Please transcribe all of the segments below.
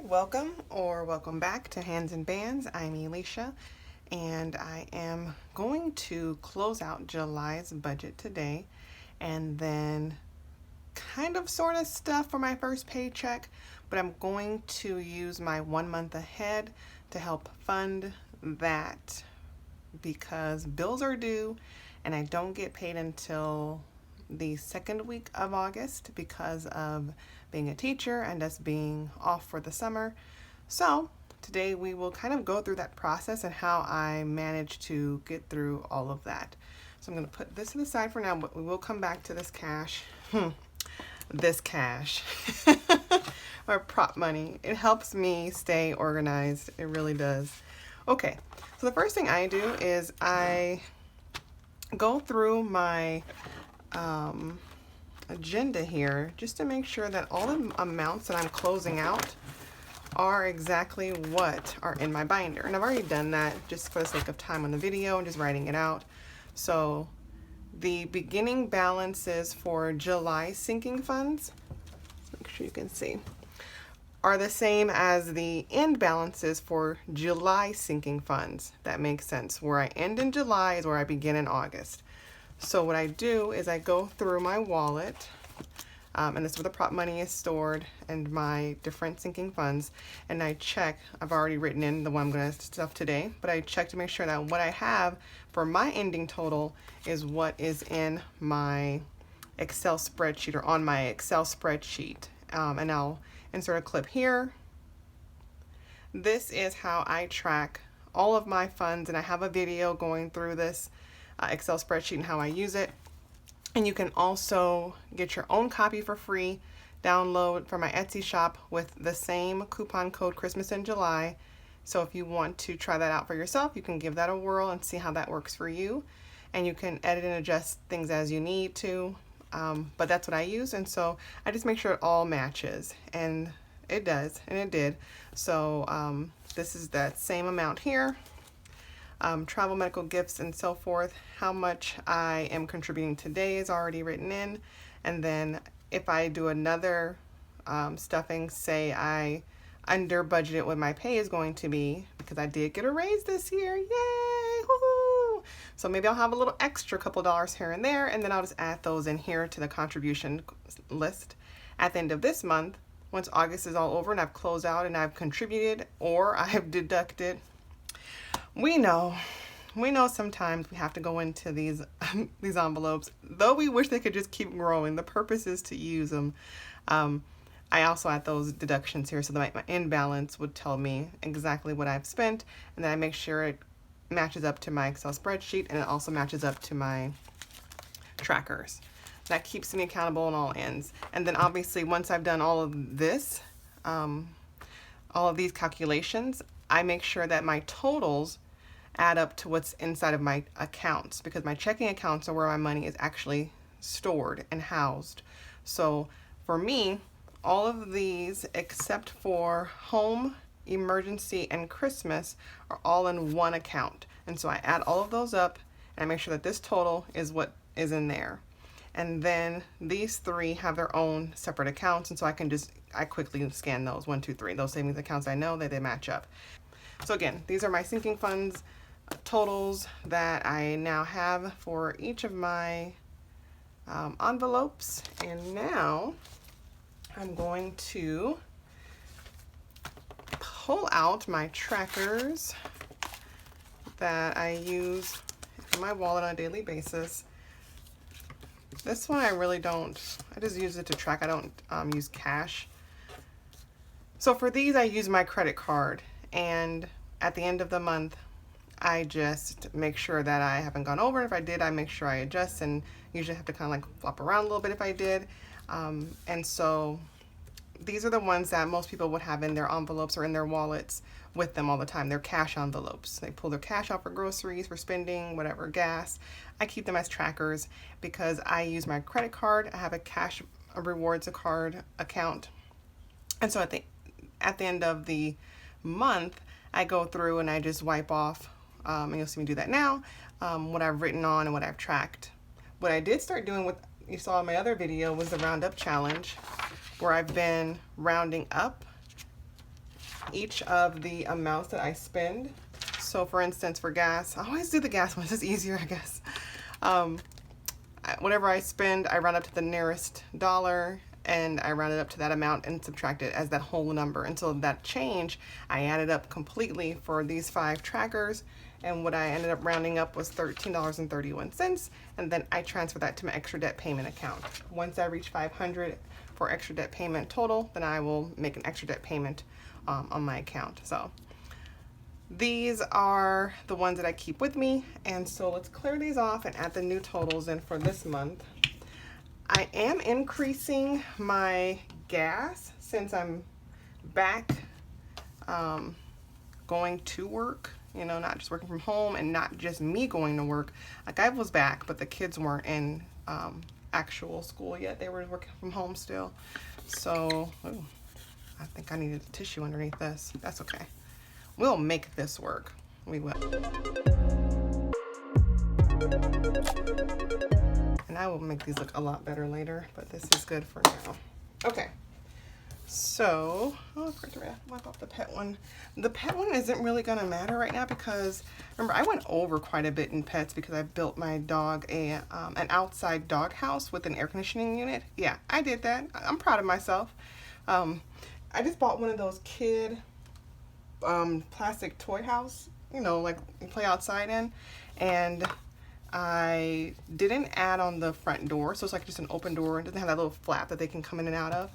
welcome or welcome back to Hands and Bands. I'm Elisha, and I am going to close out July's budget today and then kind of sort of stuff for my first paycheck, but I'm going to use my 1 month ahead to help fund that because bills are due and I don't get paid until the second week of August because of being a teacher and us being off for the summer. So today we will kind of go through that process and how I managed to get through all of that. So I'm going to put this to the side for now, but we will come back to this cash. This cash. Or prop money. It helps me stay organized. It really does. Okay, so the first thing I do is I go through my agenda here just to make sure that all the amounts that I'm closing out are exactly what are in my binder. And I've already done that just for the sake of time on the video and just writing it out. So the beginning balances for July sinking funds, make sure you can see, are the same as the end balances for July sinking funds. That makes sense. Where I end in July is where I begin in August. So what I do is I go through my wallet, and this is where the prop money is stored and my different sinking funds, and I check. I've already written in the one I'm going to stuff today, but I check to make sure that what I have for my ending total is what is in my Excel spreadsheet or on my Excel spreadsheet. And I'll insert a clip here. This is how I track all of my funds, and I have a video going through this Excel spreadsheet and how I use it. And you can also get your own copy for free, download from my Etsy shop with the same coupon code Christmas in July. So if you want to try that out for yourself, you can give that a whirl and see how that works for you. And you can edit and adjust things as you need to. But that's what I use, and so I just make sure it all matches, and it does, and it did. So this is that same amount here. Travel, medical, gifts, and so forth. How much I am contributing today is already written in, and then if I do another stuffing, say I under budgeted what my pay is going to be, because I did get a raise this year, yay, woohoo! So maybe I'll have a little extra couple dollars here and there, and then I'll just add those in here to the contribution list at the end of this month. Once August is all over and I've closed out and I've contributed or I have deducted. We know sometimes we have to go into these these envelopes, though we wish they could just keep growing. The purpose is to use them. I also add those deductions here so that my end balance would tell me exactly what I've spent, and then I make sure it matches up to my Excel spreadsheet, and it also matches up to my trackers. That keeps me accountable on all ends. And then obviously once I've done all of this, all of these calculations, I make sure that my totals add up to what's inside of my accounts, because my checking accounts are where my money is actually stored and housed. So for me, all of these except for home, emergency, and Christmas are all in one account. And so I add all of those up and I make sure that this total is what is in there. And then these three have their own separate accounts, and so I quickly scan those 1, 2, 3. Those savings accounts, I know that they match up. So again, these are my sinking funds totals that I now have for each of my envelopes. And now I'm going to pull out my trackers that I use in my wallet on a daily basis. This one I really don't, I just use it to track. I don't use cash. So for these I use my credit card, and at the end of the month I just make sure that I haven't gone over. If I did, I make sure I adjust, and usually have to kind of like flop around a little bit if I did. And so these are the ones that most people would have in their envelopes or in their wallets with them all the time. They're cash envelopes. They pull their cash out for groceries, for spending, whatever, gas. I keep them as trackers because I use my credit card. I have a cash rewards card account. And so at the end of the month, I go through and I just wipe off, and you'll see me do that now, what I've written on and what I've tracked. What I did start doing, what you saw in my other video, was the round up challenge, where I've been rounding up each of the amounts that I spend. So for instance, for gas, I always do the gas one, it's easier, I guess. Whatever I spend, I round up to the nearest dollar, and I round it up to that amount and subtract it as that whole number. And so that change, I added up completely for these 5 trackers, and what I ended up rounding up was $13.31, and then I transfer that to my extra debt payment account. Once I reach 500 for extra debt payment total, then I will make an extra debt payment on my account. So these are the ones that I keep with me, and so let's clear these off and add the new totals in for this month. I am increasing my gas since I'm back going to work, you know, not just working from home and not just me going to work. Like, I was back, but the kids weren't in actual school yet. They were working from home still. So, ooh, I think I needed a tissue underneath this. That's okay. We'll make this work. We will. And I will make these look a lot better later, but this is good for now. Okay. So, oh, I forgot to wipe off the pet one. The pet one isn't really gonna matter right now because, remember, I went over quite a bit in pets because I built my dog an outside dog house with an air conditioning unit. Yeah, I did that. I'm proud of myself. I just bought one of those kid plastic toy house, you know, like you play outside in, and I didn't add on the front door, so it's like just an open door. It doesn't have that little flap that they can come in and out of.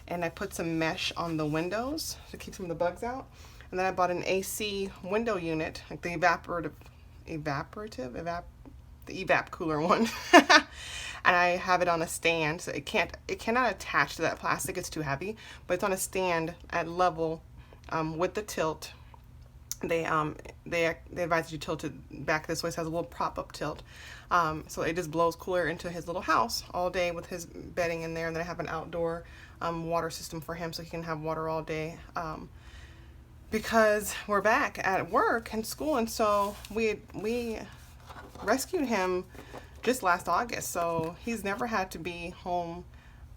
And I put some mesh on the windows to keep some of the bugs out. And then I bought an AC window unit, like the the evap cooler one. And I have it on a stand, so it cannot attach to that plastic, it's too heavy, but it's on a stand at level with the tilt. They advise you to tilt it back this way, so it has a little prop-up tilt. So it just blows cooler into his little house all day with his bedding in there. And then I have an outdoor water system for him so he can have water all day. Because we're back at work and school, and so we rescued him just last August. So he's never had to be home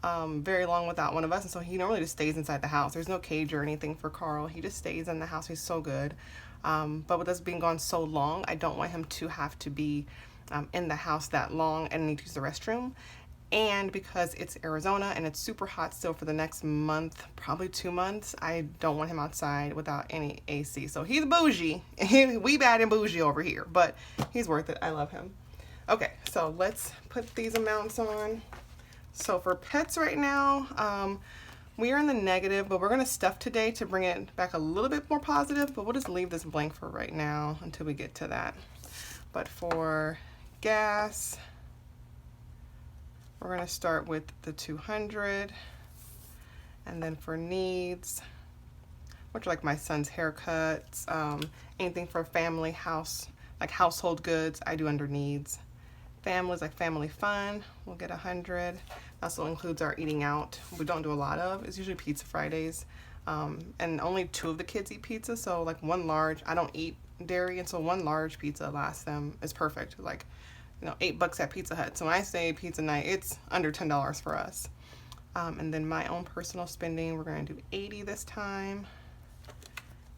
very long without one of us, and so he normally just stays inside the house. There's no cage or anything for Carl. He just stays in the house. He's so good. But with us being gone so long, I don't want him to have to be in the house that long and need to use the restroom. And because it's Arizona and it's super hot still for the next month, probably 2 months, I don't want him outside without any AC. So he's bougie. We bad and bougie over here, but he's worth it. I love him. Okay, so let's put these amounts on. So for pets right now, we are in the negative, but we're going to stuff today to bring it back a little bit more positive, but we'll just leave this blank for right now until we get to that. But for gas, we're going to start with the 200, and then for needs, which are like my son's haircuts, anything for family, house, like household goods, I do under needs. Families, like family fun, we'll get 100. Also includes our eating out. We don't do a lot of. It's usually pizza Fridays, and only 2 of the kids eat pizza. So like one large. I don't eat dairy, and so one large pizza lasts them is perfect. Like, you know, $8 at Pizza Hut. So when I say pizza night, it's under $10 for us. And then my own personal spending, we're going to do 80 this time.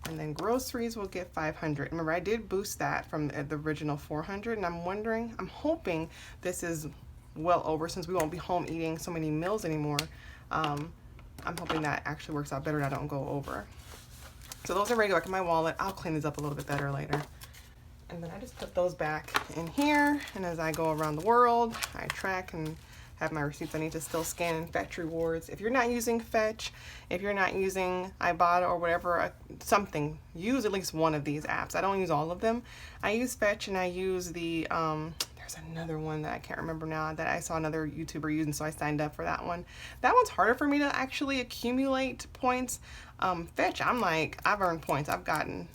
And then groceries will get 500. Remember, I did boost that from the original 400, and I'm hoping this is well over since we won't be home eating so many meals anymore. I'm hoping that actually works out better and I don't go over. So those are ready to go back in my wallet. I'll clean these up a little bit better later. And then I just put those back in here, and as I go around the world, I track and have my receipts. I need to still scan and Fetch rewards. If you're not using Fetch, if you're not using Ibotta or whatever, something, use at least one of these apps. I don't use all of them. I use Fetch, and I use the, there's another one that I can't remember now that I saw another YouTuber using, so I signed up for that one. That one's harder for me to actually accumulate points. Fetch, I'm like, I've earned points. I've gotten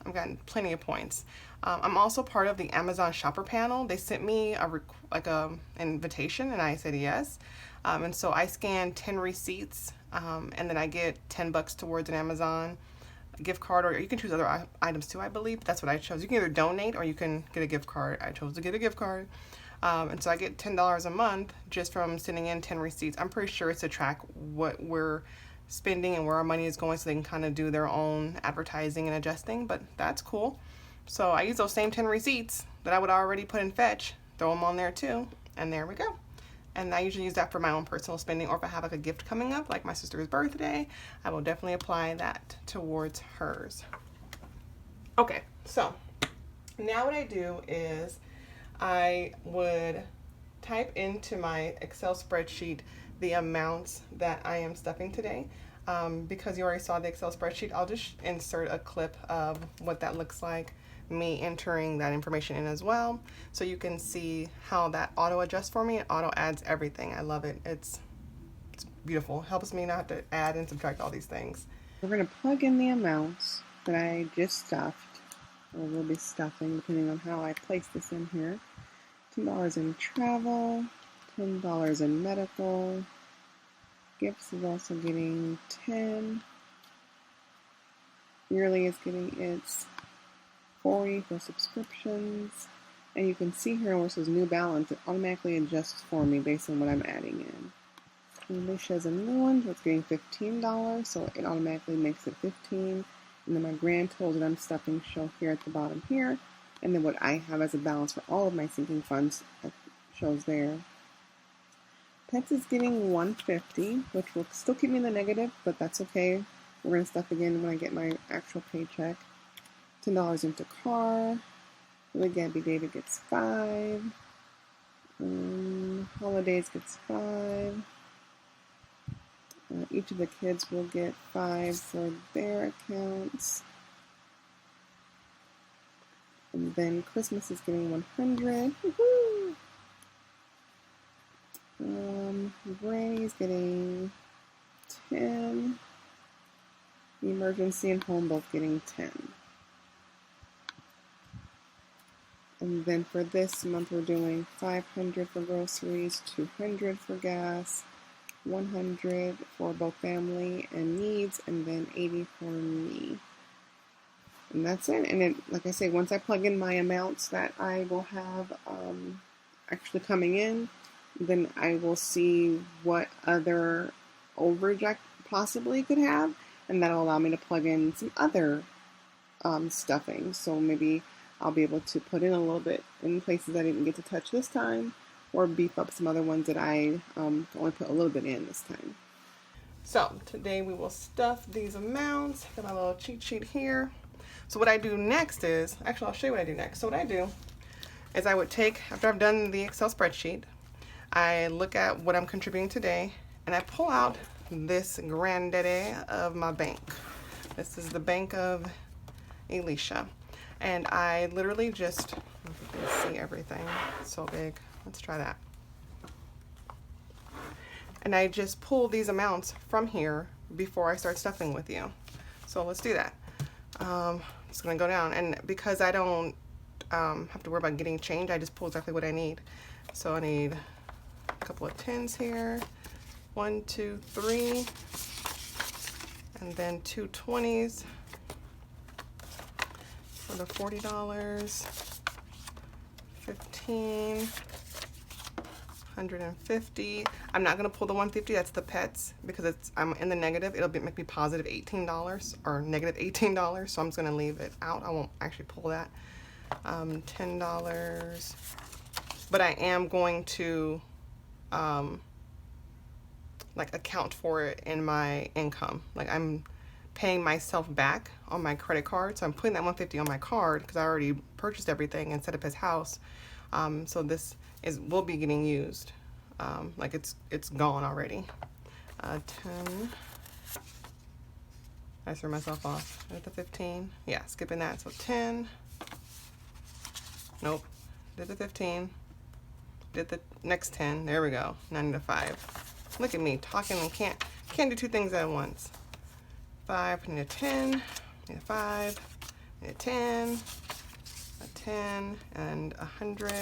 plenty of points. I'm also part of the Amazon shopper panel. They sent me an invitation, and I said yes. And so I scanned 10 receipts, and then I get $10 towards an Amazon gift card, or you can choose other items too, I believe. That's what I chose. You can either donate or you can get a gift card. I chose to get a gift card. And so I get $10 a month just from sending in 10 receipts. I'm pretty sure it's to track what we're spending and where our money is going so they can kind of do their own advertising and adjusting, but that's cool. So I use those same 10 receipts that I would already put in Fetch, throw them on there too, and there we go. And I usually use that for my own personal spending, or if I have like a gift coming up, like my sister's birthday, I will definitely apply that towards hers. Okay, so now what I do is I would type into my Excel spreadsheet the amounts that I am stuffing today. Because you already saw the Excel spreadsheet, I'll just insert a clip of what that looks like, me entering that information in as well, so you can see how that auto adjusts for me. It auto adds everything. I love it. It's beautiful. Helps me not to add and subtract all these things. We're going to plug in the amounts that I just stuffed, or will be stuffing depending on how I place this in here. $10 in travel, $10 in medical. Gifts is also getting 10. Yearly is getting its 40 for subscriptions. And you can see here where it says new balance, it automatically adjusts for me based on what I'm adding in. Alicia has a new one, so it's getting $15, so it automatically makes it 15. And then my grand total that I'm stuffing show here at the bottom here. And then what I have as a balance for all of my sinking funds shows there. Pets is getting $150, which will still keep me in the negative, but that's okay. We're going to stuff again when I get my actual paycheck. $10 into car. The Gabby David gets 5. Holidays gets 5. Each of the kids will get 5 for their accounts. And then Christmas is getting 100. Woohoo! Granny's getting 10. Emergency and home both getting 10. And then for this month we're doing 500 for groceries, 200 for gas, 100 for both family and needs, and then 80 for me. And that's it. And then, like I say, once I plug in my amounts that I will have actually coming in, then I will see what other overage I possibly could have, and that'll allow me to plug in some other stuffing. So maybe I'll be able to put in a little bit in places I didn't get to touch this time, or beef up some other ones that I only put a little bit in this time. So today we will stuff these amounts. Got my little cheat sheet here. So what I do next is, actually I'll show you what I do next. So what I do is I would take, after I've done the Excel spreadsheet, I look at what I'm contributing today, and I pull out this granddaddy of my bank. This is the bank of Alicia. And I literally just, I don't know if you can see everything, it's so big. Let's try that. And I just pull these amounts from here before I start stuffing with you. So let's do that. It's gonna go down, and because I don't have to worry about getting change, I just pull exactly what I need. So I need a couple of 10s here, 1, 2, 3, and then 2 20s for the $40, 15, 150. I'm not gonna pull the 150. That's the pets, because I'm in the negative. It'll make me positive $18 or negative $18. So I'm just gonna leave it out. I won't actually pull that. $10. But I am going to like account for it in my income. Like I'm paying myself back on my credit card, so I'm putting that 150 on my card because I already purchased everything and set up his house. So this will be getting used. Like it's gone already. 10. I threw myself off at the 15. Yeah, skipping that. So 10. Nope. Did the 15. Did the next 10. There we go. Now I need a 5. Look at me talking and can't do two things at once. 5. I need a 10. Need a 5. Need a 10. A 10 and 100.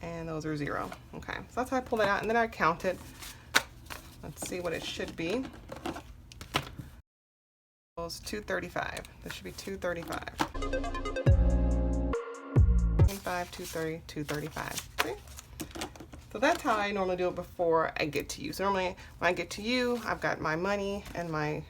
And those are 0. Okay, so that's how I pull that out, and then I count it. Let's see what it should be. It's 235. This should be 235. 235, 230, 235. See? So that's how I normally do it before I get to you. So normally when I get to you, I've got my money and my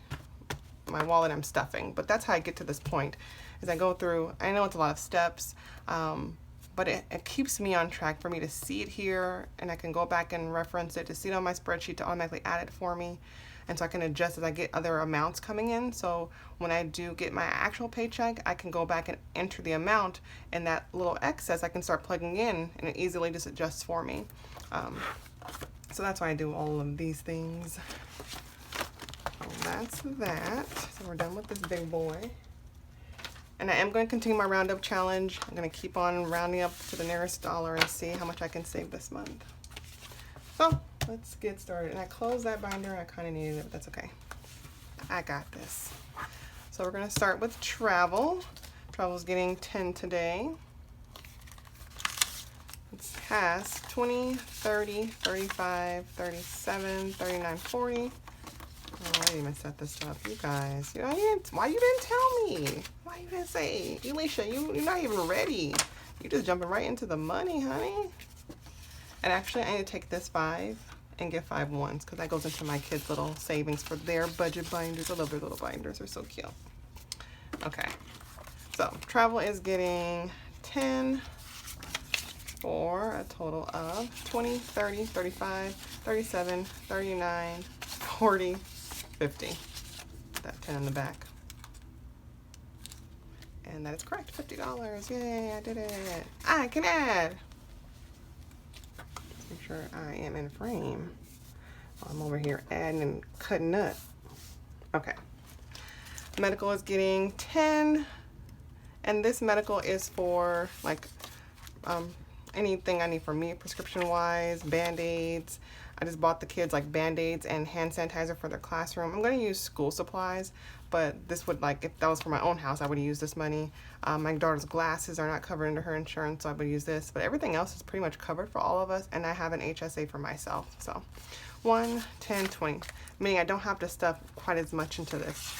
wallet I'm stuffing. But that's how I get to this point, is I go through, I know it's a lot of steps, but it keeps me on track for me to see it here, and I can go back and reference it to see it on my spreadsheet to automatically add it for me. And so I can adjust as I get other amounts coming in. So when I do get my actual paycheck, I can go back and enter the amount, and that little excess I can start plugging in, and it easily just adjusts for me. So that's why I do all of these things. So that's that. So we're done with this big boy. And I am going to continue my roundup challenge. I'm going to keep on rounding up to the nearest dollar and see how much I can save this month. So let's get started. And I closed that binder. I kind of needed it, but that's okay. I got this. So we're going to start with travel. Travel's getting 10 today. It has 20, 30, 35, 37, 39, 40. Oh, I didn't even set this up. You guys, why you didn't tell me? Why you didn't say, Elisha, you're not even ready. You just jumping right into the money, honey. And actually, I need to take this 5 and get 5 ones, because that goes into my kids' little savings for their budget binders. I love their little binders. They're so cute. Okay. So, travel is getting 10 for a total of 20, 30, 35, 37, 39, 40, 50. That 10 in the back. And that is correct. $50. Yay, I did it. I can add. Let's make sure I am in frame. I'm over here adding and cutting up. Okay. Medical is getting 10. And this medical is for like anything I need for me prescription wise, band-aids. I just bought the kids like band-aids and hand sanitizer for their classroom. I'm going to use school supplies, but this would, like, if that was for my own house, I would use this money. My daughter's glasses are not covered under her insurance, so I would use this. But everything else is pretty much covered for all of us, and I have an HSA for myself. So 1, 10, 20. Meaning I don't have to stuff quite as much into this,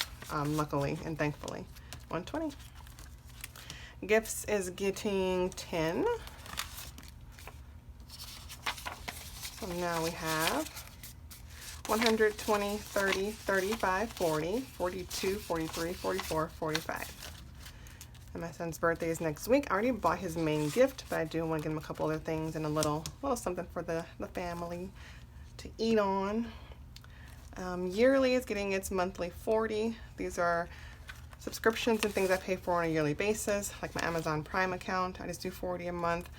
luckily and thankfully. 120. Gifts is getting 10. So now we have 120, 30, 35, 40, 42, 43, 44, 45. And my son's birthday is next week. I already bought his main gift, but I do want to get him a couple other things and a little something for the family to eat on. Yearly is getting its monthly 40. These are subscriptions and things I pay for on a yearly basis, like my Amazon Prime account. I just do 40 a month.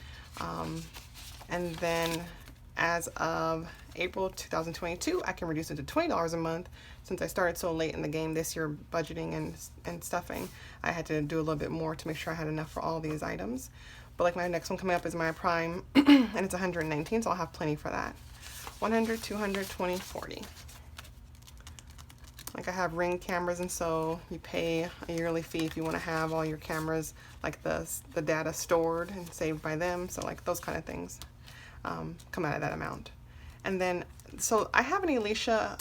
And then as of April 2022, I can reduce it to $20 a month. Since I started so late in the game this year, budgeting and stuffing, I had to do a little bit more to make sure I had enough for all these items. But like my next one coming up is my Prime, and it's 119, so I'll have plenty for that. 100, 200, 20, 40. Like I have Ring cameras, and so you pay a yearly fee if you want to have all your cameras, like the data stored and saved by them. So like those kind of things come out of that amount. And then, so I have an Elisha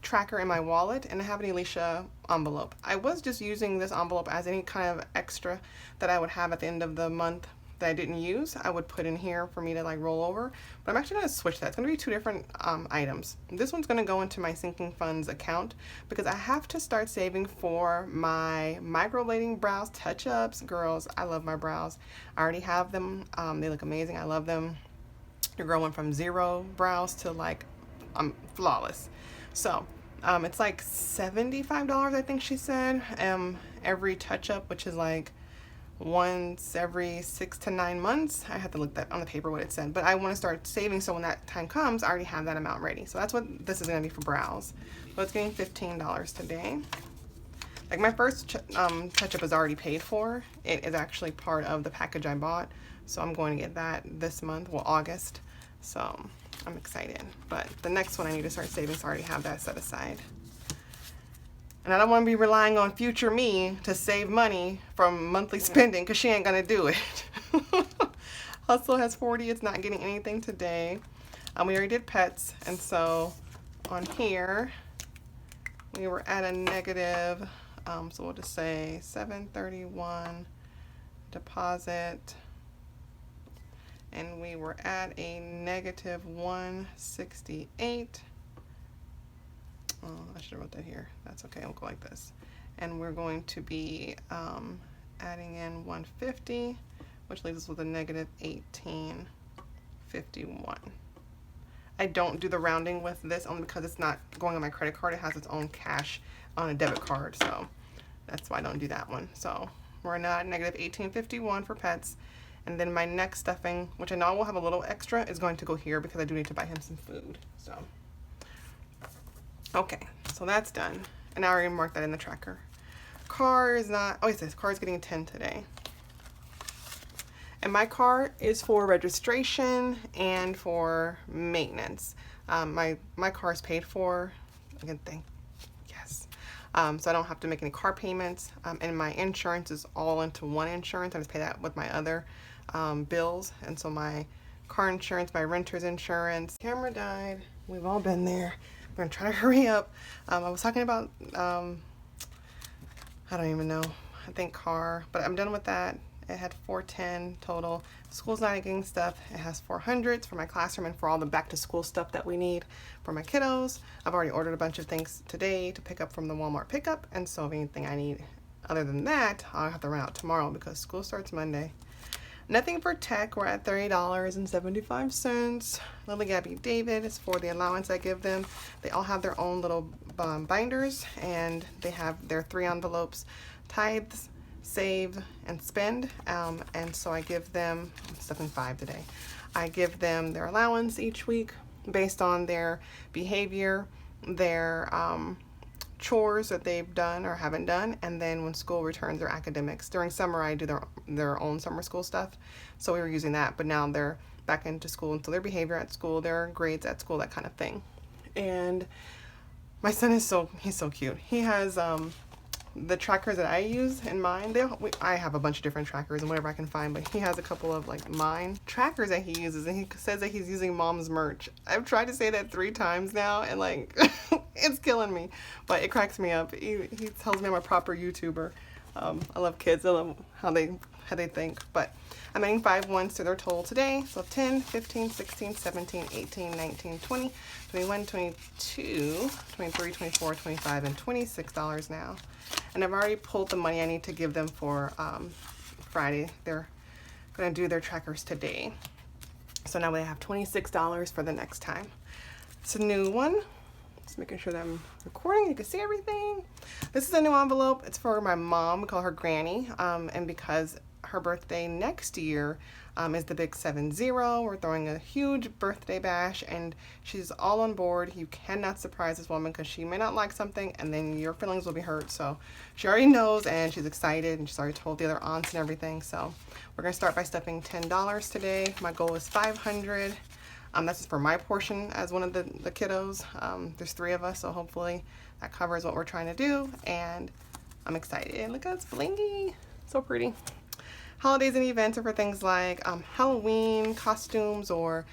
tracker in my wallet, and I have an Elisha envelope. I was just using this envelope as any kind of extra that I would have at the end of the month that I didn't use. I would put in here for me to like roll over, but I'm actually going to switch that. It's going to be 2 different items. This one's going to go into my sinking funds account because I have to start saving for my microblading brows touch-ups. Girls, I love my brows. I already have them. They look amazing. I love them. You're growing from 0 brows to like flawless. So it's like $75, I think she said, every touch-up, which is like once every 6 to 9 months. I have to look that on the paper what it said, but I want to start saving so when that time comes, I already have that amount ready. So that's what this is going to be for brows. So it's getting $15 today. Like my first touch-up is already paid for. It is actually part of the package I bought, so I'm going to get that this month, well, August. So I'm excited, but the next one I need to start saving, so I already have that set aside. And I don't want to be relying on future me to save money from monthly spending, because she ain't gonna do it. Hustle has 40, it's not getting anything today. We already did pets, and so on here we were at a negative, so we'll just say 731 deposit, and we were at a negative 168. Oh, I should have wrote that here. That's okay, I'll go like this. And we're going to be adding in 150, which leaves us with a negative 1851. I don't do the rounding with this only because it's not going on my credit card. It has its own cash on a debit card, so that's why I don't do that one. So we're now at negative 1851 for pets. And then my next stuffing, which I know will have a little extra, is going to go here because I do need to buy him some food. So, okay, so that's done. And I already marked that in the tracker. Car is not, oh, it says car is getting 10 today. And my car is for registration and for maintenance. My car is paid for, again, yes. So I don't have to make any car payments. And my insurance is all into one insurance. I just pay that with my other bills. And so my car insurance, my renter's insurance. Camera died. We've all been there. I'm gonna try to hurry up. I was talking about, I don't even know, I think car, but I'm done with that. It had 410 total. School's not getting stuff. It has 400s for my classroom and for all the back to school stuff that we need for my kiddos. I've already ordered a bunch of things today to pick up from the Walmart pickup. And so if anything I need other than that, I'll have to run out tomorrow because school starts Monday. Nothing for tech. We're at $30.75. Lily, Gabby, David is for the allowance I give them. They all have their own little binders, and they have their 3 envelopes: tithes, save, and spend. And so I give them, I'm stuffing 5 today. I give them their allowance each week based on their behavior, their chores that they've done or haven't done, and then when school returns, their academics. During summer, I do their own summer school stuff, so we were using that, but now they're back into school, and so their behavior at school, their grades at school, that kind of thing. And my son is he's so cute. He has the trackers that I use in mine. I have a bunch of different trackers and whatever I can find, but he has a couple of like mine trackers that he uses, and he says that he's using mom's merch. I've tried to say that 3 times now, and like it's killing me, but it cracks me up. He tells me I'm a proper YouTuber. I love kids. I love how they think. But I'm adding 5 ones to their total today. So 10, 15, 16, 17, 18, 19, 20, 21, 22, 23, 24, 25, and $26 now. And I've already pulled the money I need to give them for Friday. They're going to do their trackers today. So now they have $26 for the next time. It's a new one. Just making sure that I'm recording. You can see everything. This is a new envelope. It's for my mom. We call her Granny. And because her birthday next year is the big 7-0, we're throwing a huge birthday bash, and she's all on board. You cannot surprise this woman because she may not like something, and then your feelings will be hurt. So she already knows, and she's excited, and she's already told the other aunts and everything. So we're going to start by stuffing $10 today. My goal is $500. That's just for my portion as one of the kiddos. There's 3 of us, so hopefully that covers what we're trying to do, and I'm excited. Look at it's blingy. So pretty. Holidays and events are for things like Halloween costumes or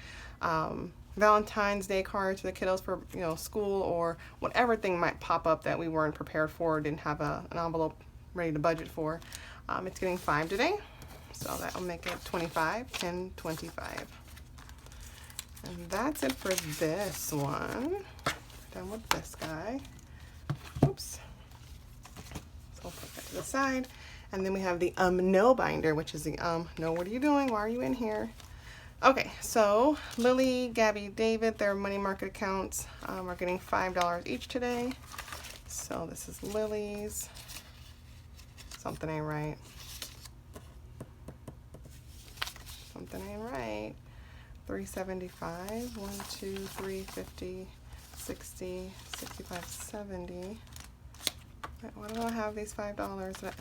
Valentine's Day cards for the kiddos for school, or whatever thing might pop up that we weren't prepared for or didn't have an envelope ready to budget for. It's getting 5 today, so that will make it 25, 10, 25. And that's it for this one. Done with this guy. Oops. So we'll put that to the side. And then we have the no binder, which is the no, what are you doing? Why are you in here? Okay, so Lily, Gabby, David, their money market accounts are getting $5 each today. So this is Lily's. Something ain't right. Something ain't right. 375, 1, 2, 3, 50, 60, 65, 70. Why do I have these $5?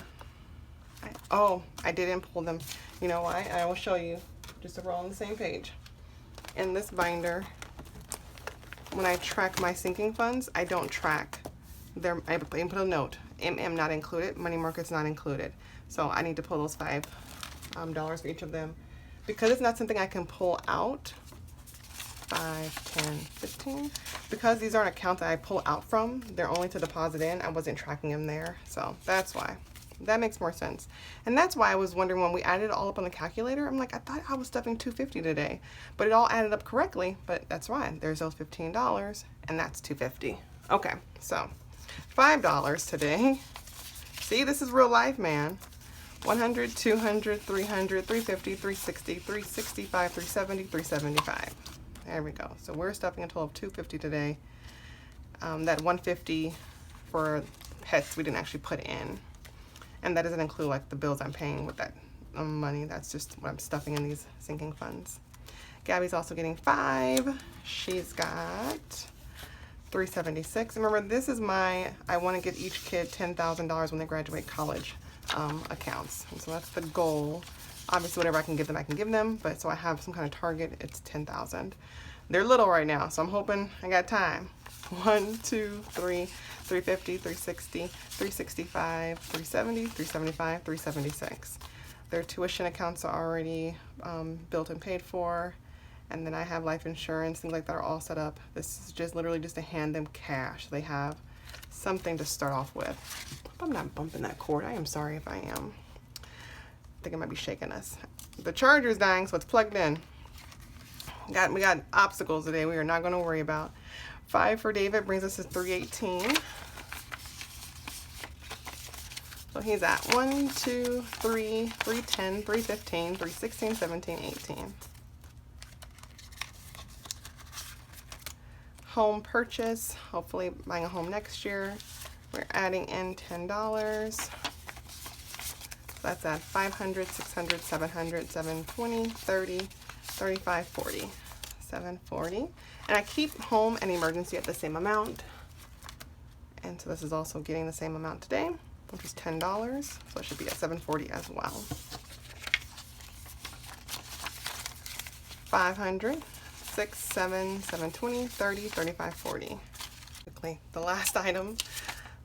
I didn't pull them. You know why? I will show you, just so we're all on the same page. In this binder, when I track my sinking funds, I don't track I put a note, MM not included, money market's not included. So I need to pull those $5 for each of them. Because it's not something I can pull out, 5, 10, 15, because these aren't accounts that I pull out from, they're only to deposit in. I wasn't tracking them there, so that's why. That makes more sense. And that's why I was wondering when we added it all up on the calculator, I'm like, I thought I was stuffing $250 today, but it all added up correctly. But that's why there's those $15 and that's $250. Okay, so $5 today. See, this is real life, man. 100, 200, 300, 350, 360, 365, 370, 375. There we go. So we're stuffing a total of $250 today. That $150 for pets we didn't actually put in, and that doesn't include like the bills I'm paying with that money. That's just what I'm stuffing in these sinking funds. Gabby's also getting $5. She's got $376. Remember, this is my I want to give each kid $10,000 when they graduate college accounts, and so that's the goal. Obviously, whatever I can give them, but so I have some kind of target. It's 10,000. They're little right now, so I'm hoping I got time. 1, 2, 3, 350, 360, 365, 370, 375, 376. Their tuition accounts are already built and paid for, and then I have life insurance, things like that are all set up. This is just literally just to hand them cash. They have something to start off with. Hope I'm not bumping that cord. I am sorry if I am. I think I might be shaking us. The charger's dying, so it's plugged in. We got obstacles today we are not going to worry about. 5 for David brings us to 318. So he's at 1, 2, 3, 310, 315, 316, 17, 18. Home purchase, hopefully buying a home next year. We're adding in $10. So that's at 500, 600, 700, 720, 30, 35, 40. 740. And I keep home and emergency at the same amount. And so this is also getting the same amount today, which is $10. So it should be at 740 as well. 500, 6, 7, 720, 30, 35, 40. Quickly, the last item.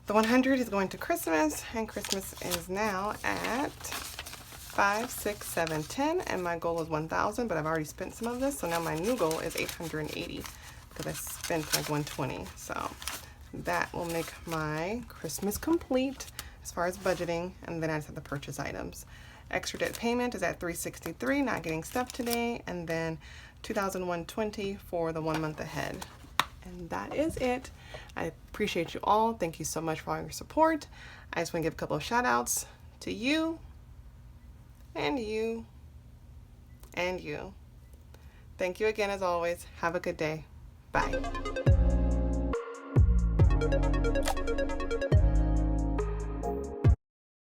The 100 is going to Christmas, and Christmas is now at 5, 6, 7, 10, and my goal is 1,000, but I've already spent some of this, so now my new goal is 880 because I spent like 120. So that will make my Christmas complete as far as budgeting, and then I just have the purchase items. Extra debt payment is at 363, not getting stuff today, and then 2,120 for the 1 month ahead. And that is it. I appreciate you all. Thank you so much for all your support. I just want to give a couple of shout outs to you, and you, and you. Thank you again as always. Have a good day. Bye.